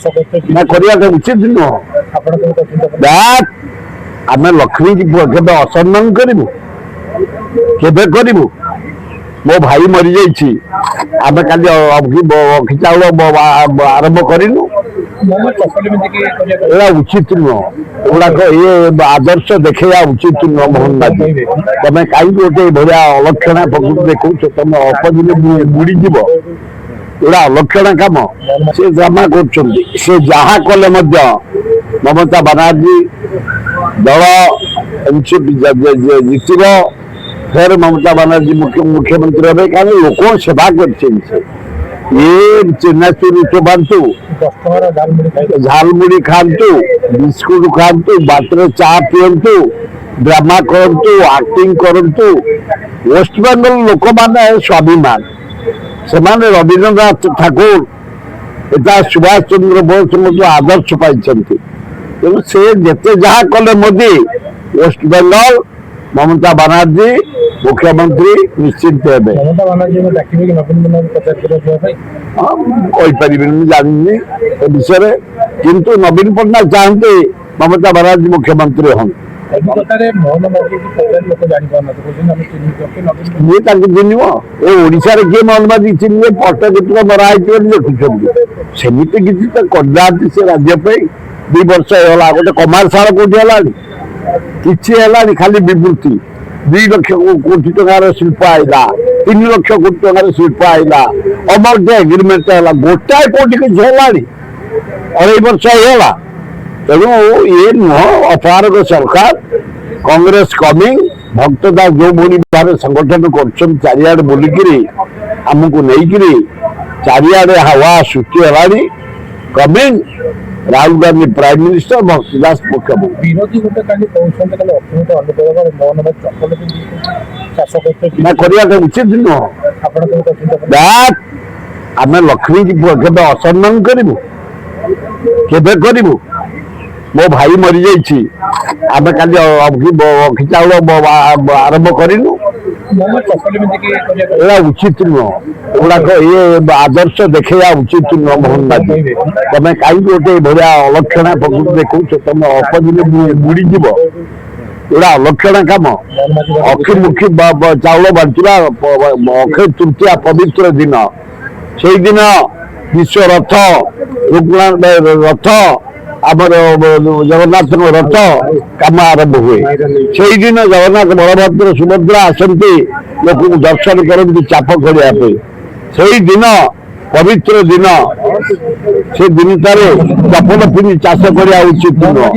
ना करने उचित नुह आम लक्ष्मी की केवे असम्मान करूँ केवे करूँ मो भाई मरी जाइए आम काली अखि चाउल आरंभ करूँ उचित नुह गुड़ाक ये आदर्श देखा उचित नुह मोहन माझी तुम कहीं गोटे भाया अलक्षणा प्रकृति देखो तुम अपदिन बुड़ीज एटा अलक्षणा कम से ड्रामा कर जहाँ कले ममता बनर्जी दल जितब फिर ममता बनर्जी मुख्यमंत्री हे कारण लोक सेवा कर चेन्नाचूर चोबातु झालमुड़ी खातु बिस्कुट खातु बाटर चा पीयंतु ड्रामा करतु एक्टिंग करतु वेस्ट बेंगल लोक माने स्वाभिमान से रवीन्द्रनाथ ठाकुर एटा सुभाष चंद्र बोस आदर्श पाई तेणु से जिते जहाँ कले मोदी वेस्ट बेंगल ममता बनर्जी मुख्यमंत्री निश्चित हेबे जानी विषय किंतु नवीन पट्टनायक चाहते ममता बनर्जी मुख्यमंत्री हन ओडिशा किए मोहन माझी चिन्हे पट्टचित्र मरा देखुं सेमती किसी तो करना से राज्य 2 वर्ष होगा गोटे कमारशाला कौटी है खाली विवृत्ति 2 लाख कोटी टकार शिल्प आईला 3 लाख कोटी टकार शिल्प आईला अमर एग्रीमेंट है गोटाए कोटी किसी है 2.5 वर्ष होगा तेणु ये नुह अपारग सरकार कांग्रेस कमिंग भक्तदा जो भाई भाव संगठन कर चारिआड बुलिकी आमको नहीं चारिआडे हवा सृष्टि है coming Rahul Gandhi prime minister Bhaktadas मुख्यमंत्री ना करने उचित नुह आम लक्ष्मी की केवे असम्मान करूँ केवे करूँ मो भाई मरी जाइए आम काली अखि चाउल आरंभ करूँ उचित नुह गुड़ाक ये आदर्श देखा उचित नुह मोहन माझी तुम कहीं गोटे भाया अलक्षणा प्रकृति देखो तुम अपदिन बुड़ीज एटा अलक्षणा कम अखि मुखी चाउल बांटा अक्षय तृतीया पवित्र दिन से दिन विश्व रथ रथ आमर जगन्नाथ रथ कम आरंभ हुए से दिन जगन्नाथ बलभद्र सुभद्रा आसती लोक दर्शन करती चाप करने से दिन पवित्र दिन से दिन चपल पिंधि चाष करने उचित नुह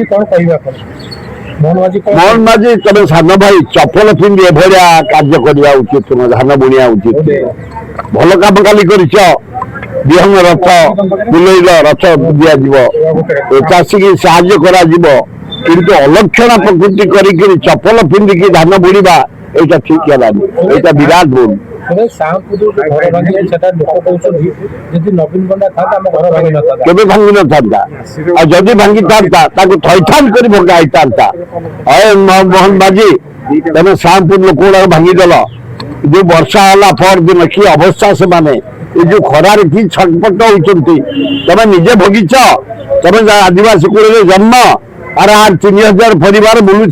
मोहन माझी तुम सान भाई चपल पिंधि एभलिया कार्य करने उचित नुह धान बुणिया उचित भल कम काली कर विहंग रथ बुलेर रथ दि चाषी की साहाय्य करा किंतु अलक्षणा प्रकृति करी चपल पिंधिकी धान बुणवा यहाँ ठीक है यहाँ विराट भूल केवे भांगी न था जदि भांगी था थैथान कर भंगाई था मोहन माझी तुम शामपुर लोक भांगीदेल जो वर्षा है पर दिन कि अवस्था से माने ये जो खरार कि छटपट होती तुम निजे भोगिच तुम आदिवासी कूल जन्म अरे 3000 परिवार बुलूं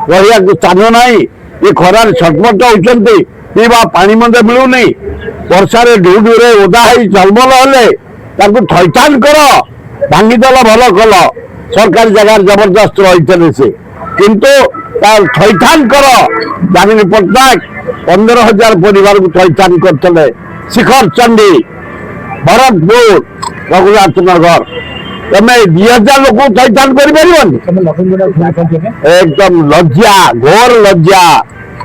रहा स्थान ना ये खरार छटपट होती पीवा पानी मध्य मिलूनी वर्षा ढूढूरे ओदा चलमल हेले थैथान कर भांगीदेल भल कल सरकारी जगह जबरदस्त रही से किंतु थैथान कर दामिनी पट्टनायक 15,000 परिवार को थैथान करते शिखर चंडी भरतपुर रघुनाथ नगर तमें 2000 लोक थैथान कर एकदम लज्जा घोर लज्जा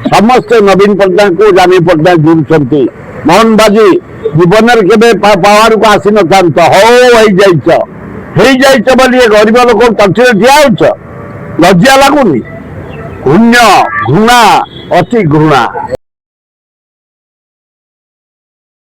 समस्ते नवीन पट्टनायक को जानी पट्टनायक जुड़ती मोहन माझी जीवन के पावर को आसी न था बोली गरीब लोक तंत्र ठिया लज्जा लगुनि घृण्य घृणा अति घृणा।